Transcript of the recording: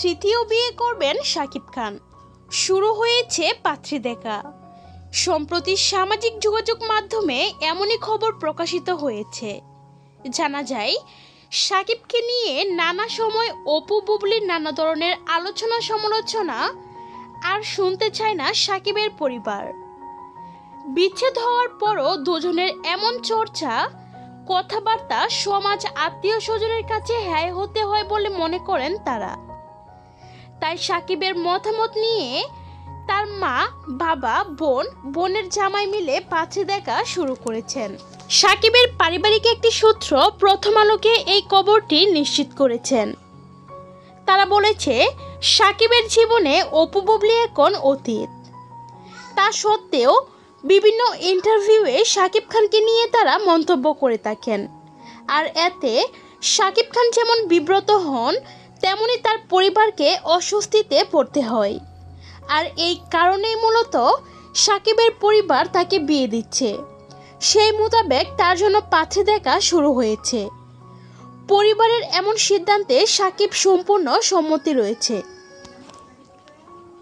তৃতীয় বিয়ে করবেন শাকিব খান। শুরু হয়েছে পাত্রী দেখা। সম্প্রতি সামাজিক যোগাযোগ মাধ্যমে এমনই খবর প্রকাশিত হয়েছে। জানা যায়, শাকিবকে নিয়ে নানা সময় অপু বুবলির নানা ধরনের আলোচনা সমালোচনা আর শুনতে চায় না শাকিবের পরিবার। বিচ্ছেদ হওয়ার পরও দুজনের এমন চর্চা, কথাবার্তা সমাজ আত্মীয় স্বজনের কাছে হ্যায় হতে হয় বলে মনে করেন তারা। তাই শাকিবের মতামত নিয়ে তার মা, বাবা, বোনের জামাই মিলে পাত্রী দেখা শুরু করেছেন। শাকিবের পারিবারিক একটি সূত্র প্রথম আলোকে এই খবরটি নিশ্চিত করেছেন। তারা বলেছে, শাকিবের জীবনে অপু বুবলি এখন অতীত। তা সত্ত্বেও বিভিন্ন ইন্টারভিউয়ে শাকিব খানকে নিয়ে তারা মন্তব্য করে থাকেন। আর এতে শাকিব খান যেমন বিব্রত হন, তেমনি তার পরিবারকে অস্বস্তিতে পড়তে হয়। আর এই কারণেই মূলত শাকিবের পরিবার তাকে বিয়ে দিচ্ছে। সেই মোতাবেক তার জন্য পাত্রী দেখা শুরু হয়েছে। পরিবারের এমন সিদ্ধান্তে শাকিব সম্পূর্ণ সম্মতি রয়েছে।